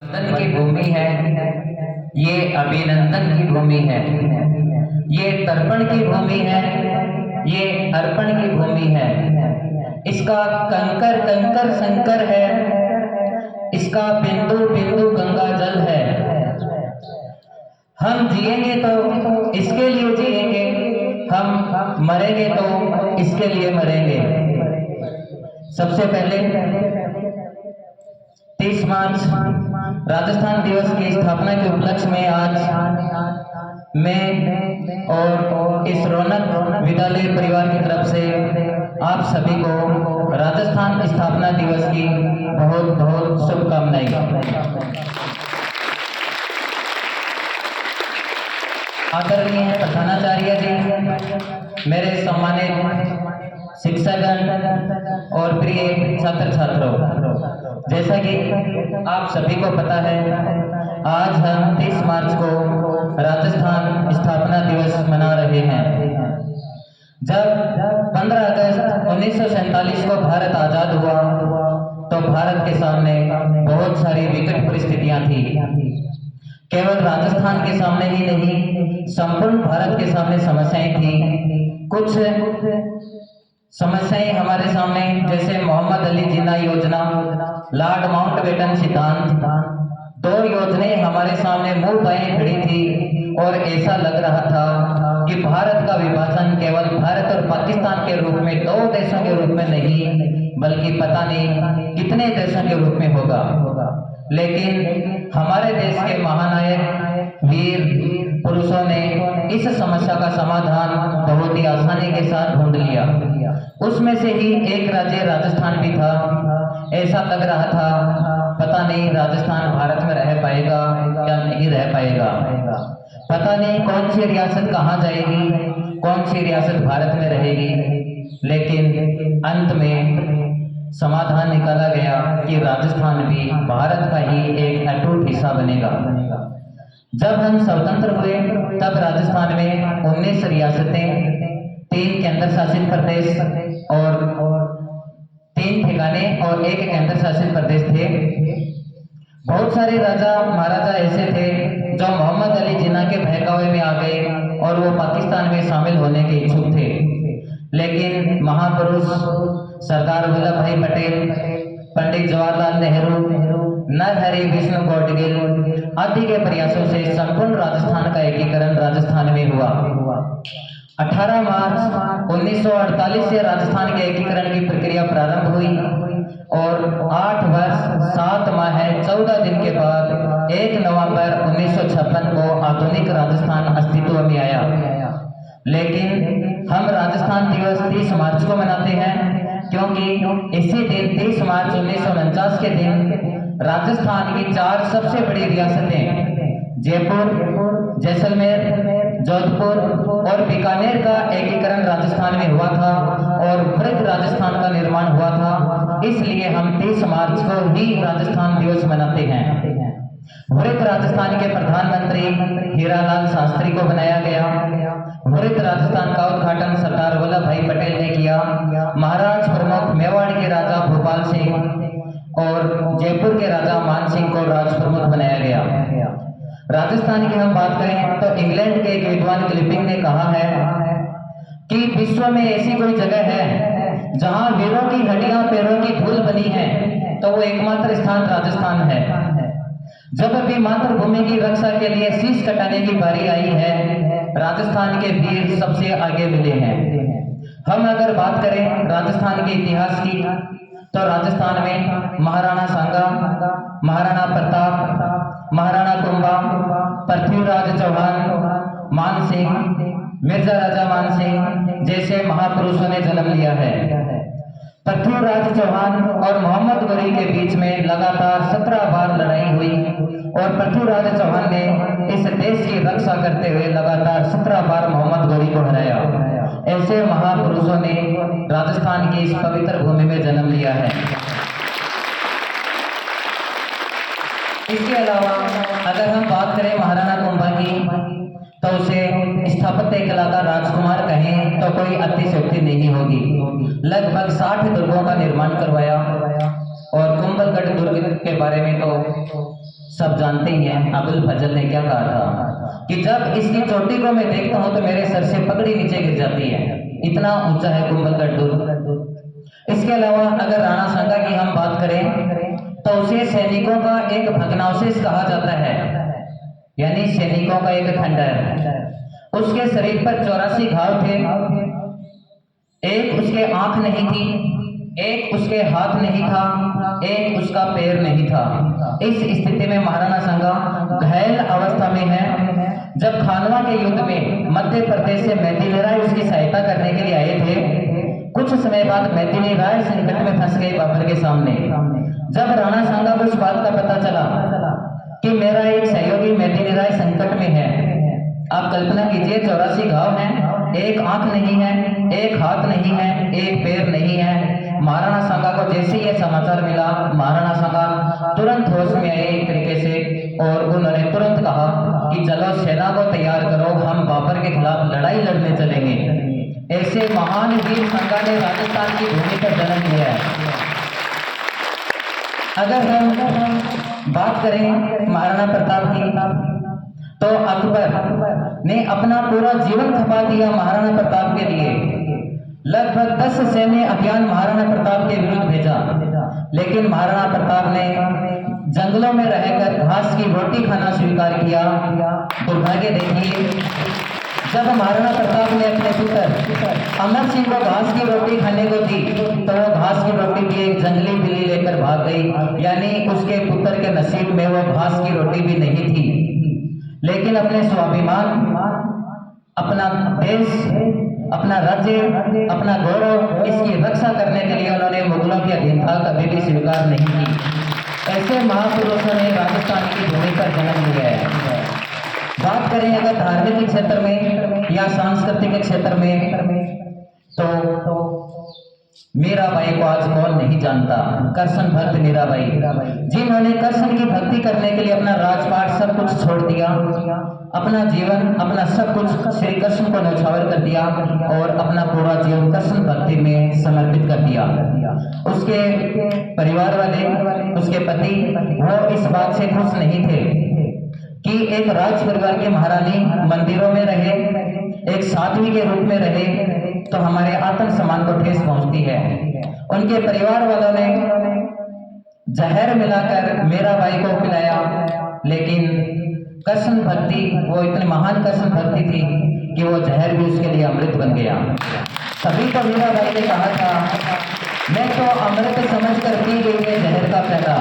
अभिनंदन की भूमि है, ये अभिनंदन की भूमि है, ये तर्पण की भूमि है, ये अर्पण की भूमि है। इसका कंकर कंकर शंकर है, इसका बिंदु बिंदु गंगा जल है। हम जिएंगे तो इसके लिए जिएंगे, हम मरेंगे तो इसके लिए मरेंगे। सबसे पहले 30 मार्च राजस्थान दिवस की स्थापना के उपलक्ष्य में आज मैं और इस रौनक विद्यालय परिवार की तरफ से आप सभी को राजस्थान स्थापना दिवस की बहुत बहुत शुभकामनाएं। आदरणीय प्रधानाचार्य जी, मेरे सम्मानित शिक्षकगण और प्रिय छात्र छात्रों, जैसा कि आप सभी को पता है, आज हम 30 मार्च को राजस्थान स्थापना दिवस मना रहे हैं। जब 15 अगस्त 1947 को भारत आजाद हुआ तो भारत के सामने बहुत सारी विकट परिस्थितियां थी। केवल राजस्थान के सामने ही नहीं, संपूर्ण भारत के सामने समस्याएं थी। कुछ समस्याएं हमारे सामने, जैसे मोहम्मद अली जिन्ना योजना, लॉर्ड माउंटबेटन सिद्धांत, दो योजनाएं हमारे सामने मुंह बाएं खड़ी थी और ऐसा लग रहा था कि भारत का विभाजन केवल भारत और पाकिस्तान के रूप में, दो देशों के रूप में नहीं बल्कि पता नहीं कितने देशों के रूप में होगा। लेकिन हमारे देश के महानायक वीर पुरुषों ने इस समस्या का समाधान बहुत ही आसानी के साथ ढूंढ लिया। उसमें से ही एक राज्य राजस्थान भी था। ऐसा लग रहा था पता नहीं राजस्थान भारत में रह पाएगा या नहीं रह पाएगा, पता नहीं कौन सी रियासत कहाँ जाएगी, कौन सी रियासत भारत में रहेगी। लेकिन अंत में समाधान निकाला गया कि राजस्थान भी भारत का ही एक अटूट हिस्सा बनेगा। जब हम स्वतंत्र हुए तब राजस्थान में 19 रियासतें, 3 केंद्र शासित प्रदेश और 3 ठिकाने और 1 केंद्र शासित प्रदेश थे। बहुत सारे राजा महाराजा ऐसे थे जो मोहम्मद अली जिन्ना के बहकावे में आ गए और वो पाकिस्तान में शामिल होने के इच्छुक थे। लेकिन महापुरुष सरदार वल्लभ भाई पटेल, पंडित जवाहरलाल नेहरू, नरहरि विष्णु गौडगिल आदि के प्रयासों से संपूर्ण राजस्थान का एकीकरण राजस्थान में हुआ। 18 मार्च 1948 से राजस्थान के एकीकरण की प्रक्रिया प्रारंभ हुई और 8 वर्ष 7 माह 14 दिन के बाद 1 नवंबर 1956 को आधुनिक राजस्थान अस्तित्व में आया। लेकिन हम राजस्थान दिवस 30 मार्च को मनाते हैं क्योंकि इसी दिन 30 मार्च 1949 के दिन राजस्थान की 4 सबसे बड़ी रियासतें जयपुर, जैसलमेर, जोधपुर और बीकानेर का एकीकरण राजस्थान में हुआ था और वृहद राजस्थान का निर्माण हुआ था। इसलिए हम 30 मार्च को ही राजस्थान दिवस मनाते हैं। वृहद राजस्थान के प्रधानमंत्री हीरालाल शास्त्री को बनाया गया। वृहद राजस्थान का उद्घाटन सरदार वल्लभ भाई पटेल ने किया। महाराज प्रमुख मेवाड़ के राजा भोपाल सिंह और जयपुर के राजा मान सिंह को राज प्रमुख बनाया गया। राजस्थान की हम बात करें तो इंग्लैंड के एक विद्वान क्लिपिंग ने कहा है कि विश्व में ऐसी कोई जगह है जहां वीरों की हड्डियां पैरों की धूल बनी है तो वो एकमात्र स्थान राजस्थान है। जब अभी मातृभूमि की रक्षा के लिए शीश कटाने की बारी आई है, राजस्थान के वीर सबसे आगे मिले हैं। हम अगर बात करें राजस्थान के इतिहास की तो राजस्थान में महाराणा सांगा, महाराणा प्रताप, महाराणा कुंभा, पृथ्वीराज चौहान, मान सिंह, मिर्जा राजा मान सिंह जैसे महापुरुषों ने जन्म लिया है। पृथ्वीराज चौहान और मोहम्मद गौरी के बीच में लगातार 17 बार लड़ाई हुई और पृथ्वीराज चौहान ने इस देश की रक्षा करते हुए लगातार 17 बार मोहम्मद गौरी को हराया। ऐसे महापुरुषों ने राजस्थान की इस पवित्र भूमि में जन्म लिया है। इसके अलावा अगर हम बात करें महाराणा कुंभा की तो उसे स्थापत्य कला का राजकुमार कहें तो कोई अतिशयोक्ति नहीं होगी। लगभग 60 दुर्गों का निर्माण करवाया। और कुंभलगढ़ दुर्ग के बारे में तो सब जानते ही हैं। अबुल फजल ने क्या कहा था कि जब इसकी चोटी को मैं देखता हूं तो मेरे सर से पगड़ी नीचे गिर जाती है, इतना ऊंचा है कुंभलगढ़ दुर्ग। इसके अलावा अगर राणा सांगा की हम बात करें तो उसे सैनिकों का एक भग्नावशेष कहा जाता है, यानी सैनिकों का एक खंडहर। उसके शरीर पर 84 घाव थे, एक उसके आंख नहीं थी, एक उसके हाथ नहीं था, एक उसका पैर नहीं था। इस स्थिति में महाराणा सांगा घायल अवस्था में है। जब खानवा के युद्ध में मध्य प्रदेश से मैथिली राय उसकी सहायता करने के लिए आए थे, कुछ समय बाद मैथिली राय संकट में फंस गए बाबर के सामने। जब राणा सांगा को इस बात का पता चला कि मेरा एक सहयोगी मैथिली राय संकट में है, आप कल्पना कीजिए 84 घाव हैं, एक आंख नहीं है, एक हाथ नहीं है, एक पैर नहीं है। महाराणा सांगा को जैसे ये समाचार मिला, महाराणा सांगा तुरंत होश में आए एक तरीके से, और उन्होंने तुरंत कहा कि चलो सेना को तैयार करो, हम बाबर के खिलाफ लड़ाई लड़ने चलेंगे। ऐसे महान वीर सांगा ने राजस्थान की भूमि पर जन्म लिया है। अगर हम बात करें महाराणा प्रताप की, तो अकबर ने अपना पूरा जीवन खपा दिया महाराणा प्रताप के लिए। लगभग 10 सैन्य अभियान महाराणा प्रताप के विरुद्ध भेजा, लेकिन महाराणा प्रताप ने जंगलों में रहकर घास की रोटी खाना स्वीकार किया। दुर्भाग्य देखिए, जब महाराणा प्रताप ने अपने पुत्र अमर सिंह को घास की रोटी खाने को दी, तो वो घास की रोटी भी एक जंगली बिल्ली लेकर भाग गई, यानी उसके पुत्र के नसीब में वो घास की रोटी भी नहीं थी। लेकिन अपने स्वाभिमान, अपना देश, अपना राज्य, अपना गौरव, इसकी रक्षा करने के लिए उन्होंने मुगलों की अधीनता कभी भी स्वीकार नहीं की। ऐसे महापुरुषों ने राजस्थान की भूमि पर जन्म लिया है। बात करें अगर धार्मिक क्षेत्र में या सांस्कृतिक क्षेत्र में, तो मीराबाई को आज कौन नहीं जानता। कृष्ण भक्त मीराबाई, जिन्होंने कृष्ण की भक्ति करने के लिए अपना राजपाट सब कुछ छोड़ दिया, अपना जीवन, अपना सब कुछ श्री कृष्ण को न्यौछावर कर दिया और अपना पूरा जीवन कृष्ण भक्ति में समर्पित कर दिया। उसके परिवार वाले, उसके पति, वो इस बात से खुश नहीं थे कि एक राज परिवार की महारानी मंदिरों में रहे, एक साध्वी के रूप में रहे, तो हमारे आत्म सम्मान को ठेस पहुंचती है। उनके परिवार वालों ने जहर मिलाकर मीराबाई को पिलाया, लेकिन कृष्ण भक्ति, वो इतनी महान कृष्ण भक्ति थी कि वो जहर भी उसके लिए अमृत बन गया। तभी तो मीराबाई ने कहा था, मैं तो अमृत समझकर पी गई है जहर का प्याला,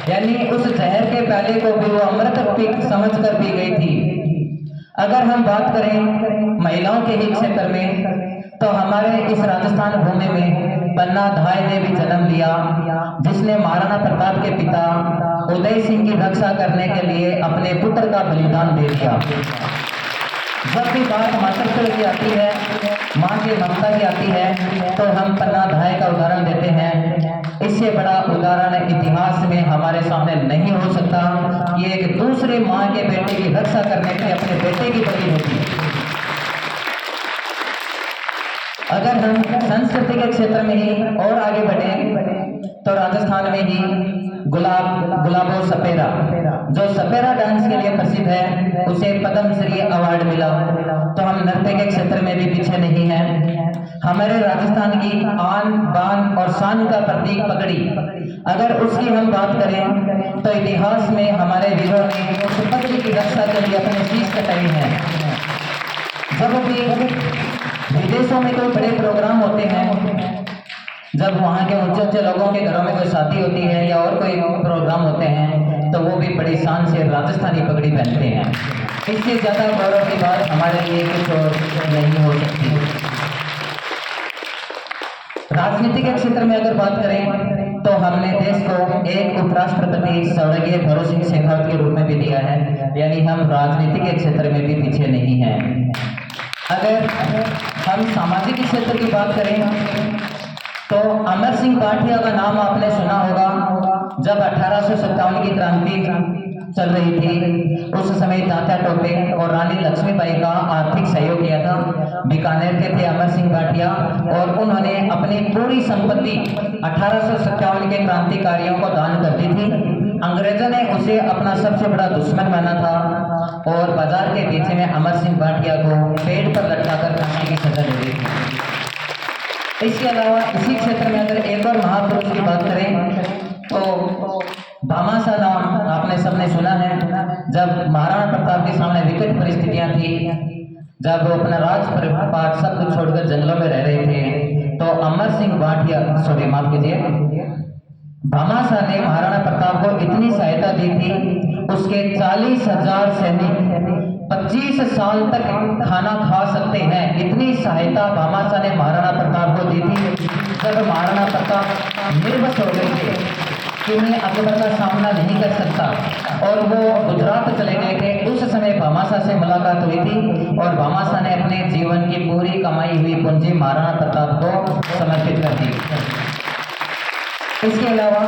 यानी उस जहर के प्याले को भी वो अमृत समझकर पी गई थी। अगर हम बात करें महिलाओं के ही क्षेत्र में, तो हमारे इस राजस्थान भूमि में पन्ना धाय ने भी जन्म लिया, जिसने महाराणा प्रताप के पिता उदय सिंह की रक्षा करने के लिए अपने पुत्र का बलिदान दे दिया। जब भी बात मातृत्व की आती है, माँ की ममता की आती है, तो हम पन्ना धाय का उदाहरण देते हैं। इससे बड़ा उदाहरण इतिहास में हमारे सामने नहीं हो सकता कि एक दूसरे माँ के बेटे की रक्षा करने के लिए अपने बेटे की बलि होती है। अगर हम संस्कृति के क्षेत्र में ही और आगे बढ़े, तो राजस्थान में ही गुलाबो सपेरा, जो सपेरा डांस के लिए प्रसिद्ध है, उसे पद्म श्री अवार्ड मिला। तो हम नृत्य के क्षेत्र में भी पीछे नहीं हैं। हमारे राजस्थान की आन बान और शान का प्रतीक पगड़ी, अगर उसकी हम बात करें तो इतिहास में हमारे वीरों ने उस पगड़ी की रक्षा के लिए अपने शीश कटाई है। जब भी विदेशों में कोई बड़े प्रोग्राम होते हैं, जब वहाँ के ऊंचे ऊंचे लोगों के घरों में कोई शादी होती है या और कोई प्रोग्राम होते हैं, तो वो भी बड़ी शान से राजस्थानी पगड़ी पहनते हैं। इससे ज्यादा गौरव की बात हमारे लिए कुछ और नहीं हो सकती। राजनीति के क्षेत्र में अगर बात करें, तो हमने देश को एक उपराष्ट्रपति स्वर्गीय भगत सिंह शेखावत के रूप में भी दिया है, यानी हम राजनीति के क्षेत्र में भी पीछे नहीं हैं। अगर हम सामाजिक क्षेत्र की बात करें, तो अमर सिंह भाटिया का नाम आपने सुना होगा। जब 1857 की क्रांति चल रही थी, उस समय तात्या टोपे और रानी लक्ष्मीबाई का आर्थिक सहयोग किया था। बीकानेर के थे अमर सिंह भाटिया और उन्होंने अपनी पूरी संपत्ति 1857 के क्रांतिकारियों को दान कर दी थी। अंग्रेजों ने उसे अपना सबसे बड़ा दुश्मन माना था और बाजार के बीच में अमर सिंह भाटिया को पेड़ पर लटकाकर फांसी की सजा दे दी थी। इसके अलावा इसी क्षेत्र में अगर एक और महापुरुष की बात करें तो भामाशाह नाम आपने सबने सुना है। जब महाराणा प्रताप के सामने विकट परिस्थितियां थी, जब वो अपना राज परिवार सब कुछ छोड़कर जंगलों में रह रहे थे, तो अमर सिंह भाटिया माफ कीजिए, भामाशाह ने महाराणा प्रताप को इतनी सहायता दी थी, उसके 40,000 सैनिक 25 साल तक खाना खा सकते हैं, इतनी सहायता भामाशाह ने महाराणा प्रताप को दी थी। जब महाराणा प्रताप निर्वश हो गए थे कि मैं अकबर का सामना नहीं कर सकता और वो गुजरात चले गए थे, उस समय भामाशाह से मुलाकात हुई थी और भामाशाह ने अपने जीवन की पूरी कमाई हुई पूंजी महाराणा प्रताप को समर्पित कर दी। इसके अलावा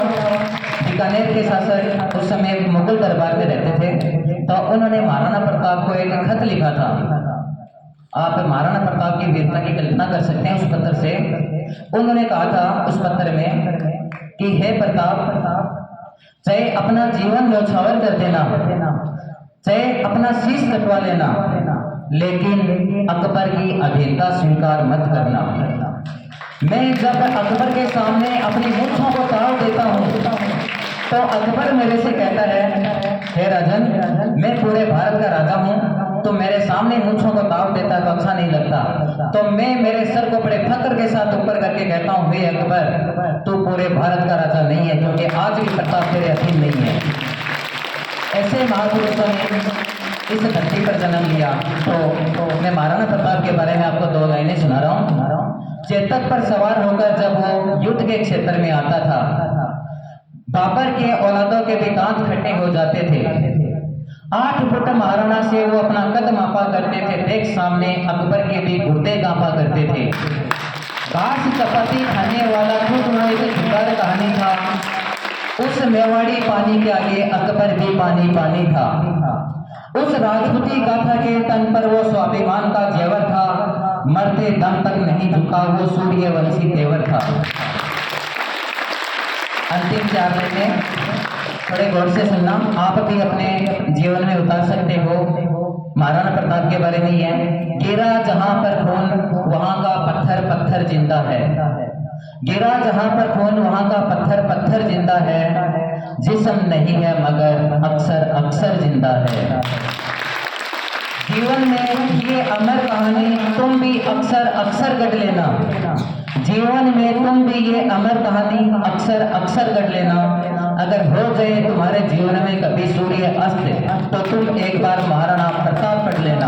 बीकानेर के शासक उस समय मुगल दरबार में रहते थे, तो उन्होंने महाराणा प्रताप को एक खत लिखा था। आप महाराणा प्रताप की वीरता की कल्पना कर सकते हैं उस पत्र से। उन्होंने कहा था उस पत्र में कि हे प्रताप, चाहे अपना जीवन न्यौछावर कर देना, चाहे अपना शीश कटवा लेना, लेकिन अकबर की अधीनता स्वीकार मत करना। मैं जब अकबर के सामने अपनी मूंछों को ताव देता हूँ तो अकबर मेरे से कहता है, हे राजन, मैं पूरे भारत का राजा हूँ, तो मेरे सामने मूंछों को ताव देता तो अच्छा नहीं लगता। तो मैं मेरे सर को बड़े फक्र के साथ ऊपर करके कहता हूँ, हे अकबर, तू पूरे भारत का राजा नहीं है, क्योंकि आज भी प्रताप तेरे अधीन नहीं है। ऐसे महापुरुषों ने इस धरती पर जन्म लिया। तो मैं महाराणा प्रताप के बारे में आपको 2 लाइनें सुना रहा हूँ। चेतक पर सवार होकर जब वो युद्ध के क्षेत्र में आता था, बाबर के औलादों के भी दांत खट्टे हो जाते थे। 8 फुट महाराणा से वो अपना कद मापा करते थे, देख सामने अकबर के भी गुर्दे कांपा करते थे। घास चपाती खाने वाला खुद वो एक जुगाड़ कहानी था। उस मेवाड़ी पानी के आगे अकबर भी पानी पानी था। उस राजपूती गाथा के तन पर वो स्वाभिमान का जेवर था, मरते दम तक नहीं झुका वो सूर्यवंशी तेवर था। अंतिम 4 लाइनें थोड़े गौर से सुनना, आप भी अपने जीवन में उतार सकते हो। महाराणा प्रताप के बारे में ही है। गिरा जहां पर खून वहां का पत्थर पत्थर जिंदा है, गिरा जहां पर खून वहां का पत्थर पत्थर जिंदा है, जिस्म नहीं है मगर अक्सर अक्सर जिंदा है। जीवन में ये अमर कहानी तुम भी अक्सर अक्सर गढ़ लेना, जीवन में तुम भी ये अमर कहानी अक्सर अक्सर गढ़ लेना। अगर हो गए तुम्हारे जीवन में कभी सूर्य अस्त तो तुम एक बार महाराणा प्रताप पढ़ लेना।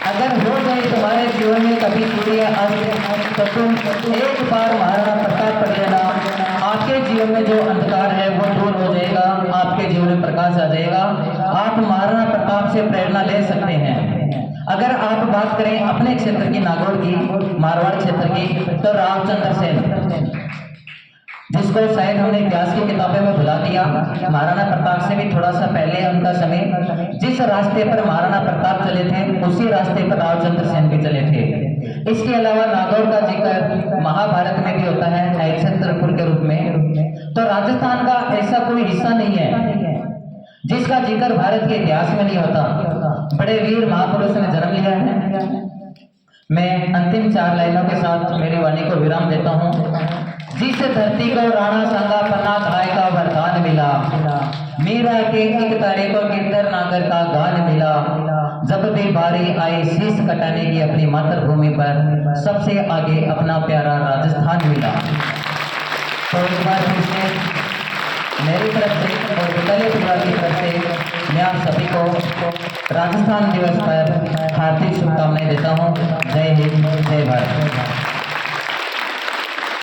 अगर हो गए तुम्हारे जीवन में कभी सूर्य अस्त तो तुम एक बार महाराणा प्रताप पढ़ लेना। आपके जीवन में जो अंधकार है वो दूर हो जाएगा, आपके जीवन में प्रकाश आ जाएगा। आप महाराणा प्रताप से प्रेरणा ले सकते हैं। अगर आप बात करें अपने क्षेत्र की, नागौर की, मारवाड़ क्षेत्र की, तो रामचंद्र सेन, जिसको शायद हमने इतिहास की किताबें में भुला दिया। महाराणा प्रताप से भी थोड़ा सा पहले उनका समय, जिस रास्ते पर महाराणा प्रताप चले थे उसी रास्ते पर रामचंद्र सेन भी चले थे। इसके अलावा नागौर का जिक्र महाभारत में भी होता है हरिश्चंद्रपुर के रूप में। तो राजस्थान का ऐसा कोई हिस्सा नहीं है जिसका जिक्र भारत के इतिहास में नहीं होता। बड़े वीर महापुरुष ने जन्म लिया है। मैं अंतिम 4 लाइनों के साथ मेरी वाणी को विराम देता हूँ। जिस धरती को राणा सांगा पन्ना धाय का वरदान मिला, मीरा के एक तारे को गिरधर नागर का गान मिला। जब भी बारी आई शीश कटाने की अपनी मातृभूमि पर, सबसे आगे अपना प्यारा राजस्थान मिला। तो एक बार फिर से मेरी तरफ से और विद्यालय परिवार की तरफ से मैं आप सभी को राजस्थान दिवस पर हार्दिक शुभकामनाएं देता हूँ। जय हिंद, जय भारत।